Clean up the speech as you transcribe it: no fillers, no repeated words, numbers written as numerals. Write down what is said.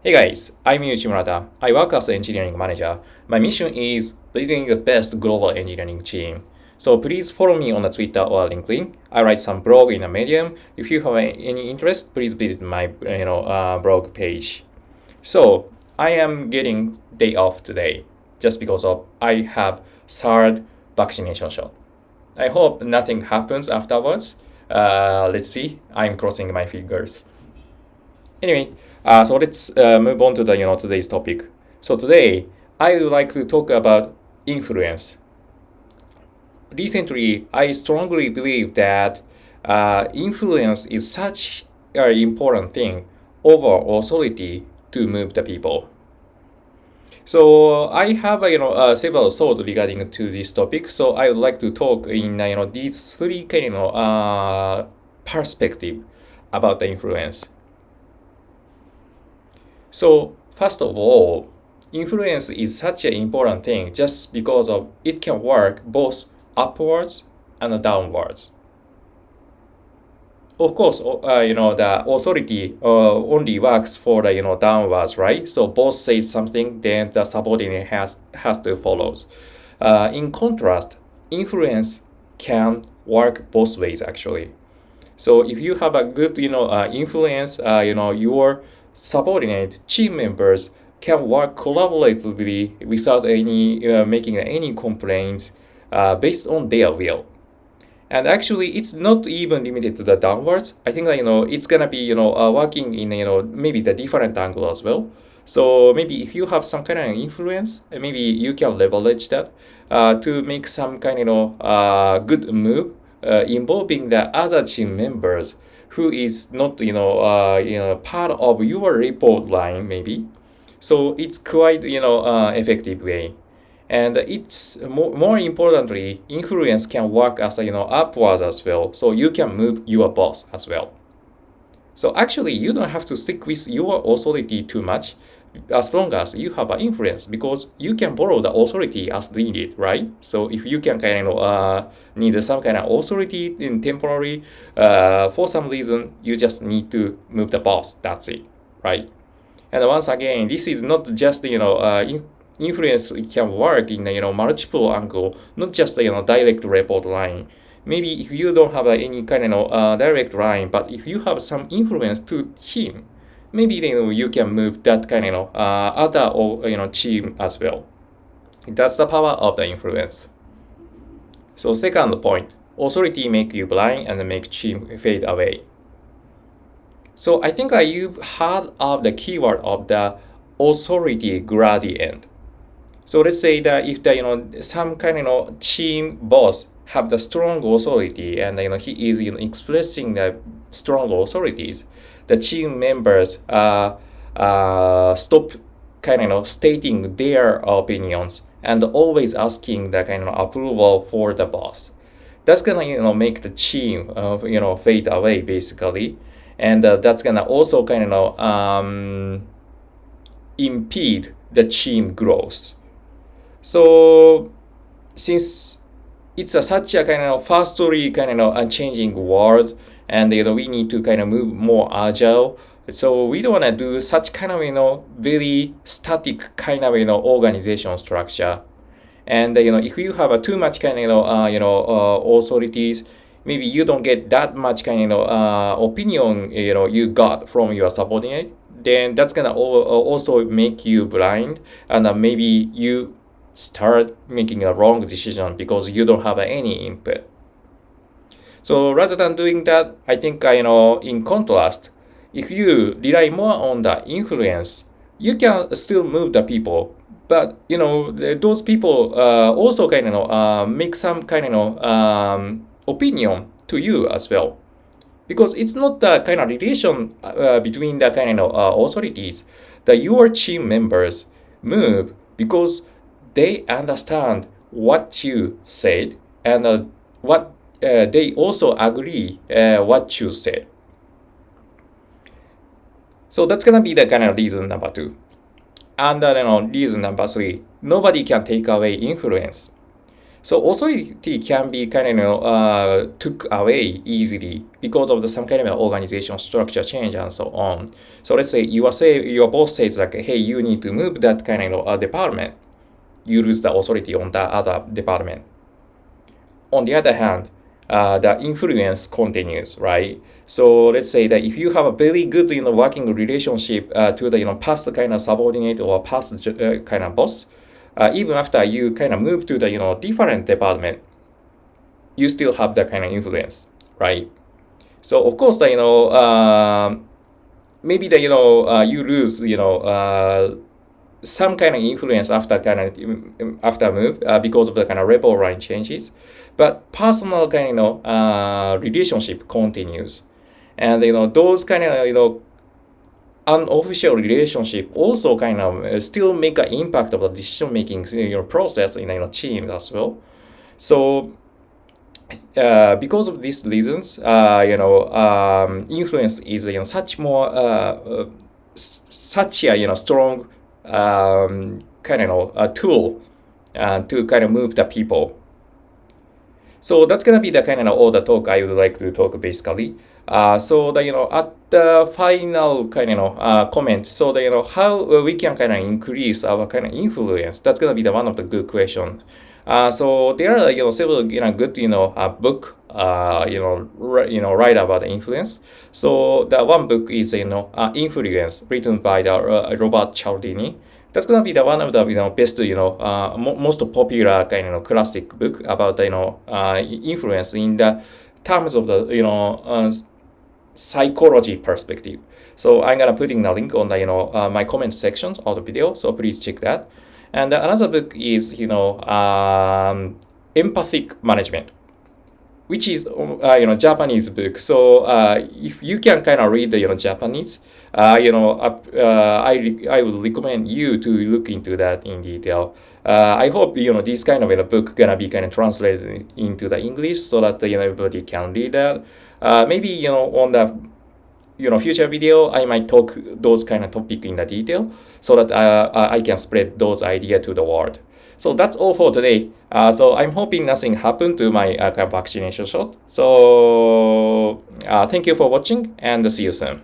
Hey guys, I'm Yuichi Murata. I work as an engineering manager. My mission is building the best global engineering team. So please follow me on the Twitter or LinkedIn. I write some blog in a Medium. If you have any interest, please visit my blog page. So I am getting day off today just because of I have third vaccination shot. I hope nothing happens afterwards. Let's see. I'm crossing my fingers. Anyway, so let's move on to the today's topic. So today I would like to talk about influence. Recently, I strongly believe that influence is such an important thing over authority to move the people. So I have several thoughts regarding to this topic. So I would like to talk in these three perspective about the influence. So first of all, influence is such an important thing just because of it can work both upwards and downwards. Of course, the authority only works for the downwards, right? So boss says something, then the subordinate has to follow. In contrast, influence can work both ways actually. So if you have a good influence, your subordinate team members can work collaboratively without any making any complaints based on their will. And actually, it's not even limited to the downwards. I think that it's gonna be working in maybe the different angle as well. So maybe if you have some kind of influence, maybe you can leverage that to make some kind of good move involving the other team members who is not part of your report line maybe. So it's quite effective way. And it's more importantly, influence can work as upwards as well. So you can move your boss as well. So actually, you don't have to stick with your authority too much as long as you have an influence because you can borrow the authority as needed, right? So if you can need some kind of authority in temporary for some reason, you just need to move the boss. That's it, right? And once again, this is not just influence can work in multiple angle, not just direct report line. Maybe if you don't have any kind of direct line, but if you have some influence to him, maybe you can move that kind of other or team as well. That's the power of the influence. So second point, authority make you blind and make team fade away. So I think you've heard of the keyword of the authority gradient. So let's say that if the some kind of team boss have the strong authority and he is expressing the strong authorities, the team members stop stating their opinions and always asking the kind of approval for the boss. That's gonna make the team fade away basically, and that's gonna also impede the team growth. So since it's such a fastly changing world, and we need to move more agile. So we don't want to do such very static organization structure. And if you have too much authorities, maybe you don't get that much opinion you got from your subordinate. Then that's gonna also make you blind, and maybe you start making a wrong decision because you don't have any input. So rather than doing that, I think in contrast, if you rely more on the influence, you can still move the people, but those people also make some opinion to you as well, because it's not the relation between the authorities that your team members move because they understand what you said and what they also agree what you said. So that's gonna be the reason number 2. And reason number 3, nobody can take away influence. So authority can be kind of took away easily because of some kind of organizational structure change and so on. So let's say your boss says like, hey, you need to move that kind of department. You lose the authority on that other department. On the other hand, the influence continues, right? So let's say that if you have a very good, working relationship to the, past kind of subordinate or past kind of boss, even after you kind of move to the, different department, you still have that kind of influence, right? So of course, maybe you lose, some kind of influence after move because of the kind of level line changes, but personal kind of relationship continues, and those kind of unofficial relationship also kind of still make an impact of the decision making process in team as well. So because of these reasons, influence is such a strong kind of a tool to kind of move the people. So that's gonna be the kind of all the talk I would like to talk basically. So at the final kind of comment, so how we can kind of increase our kind of influence. That's gonna be the one of the good questions. So there are several good book write about influence. So the one book is Influence, written by the Robert Cialdini. That's gonna be the one of the best most popular kind of classic book about influence in the terms of the psychology perspective. So I'm gonna put in a link on the my comment section of the video. So please check that. And another book is Empathic Management, which is Japanese book. So if you can kind of read the Japanese, I would recommend you to look into that in detail. I hope this kind of book gonna be kind of translated into the English so that everybody can read that. Maybe on the future video, I might talk those kind of topic in the detail so that I can spread those ideas to the world. So that's all for today. So I'm hoping nothing happened to my vaccination shot. So thank you for watching and see you soon.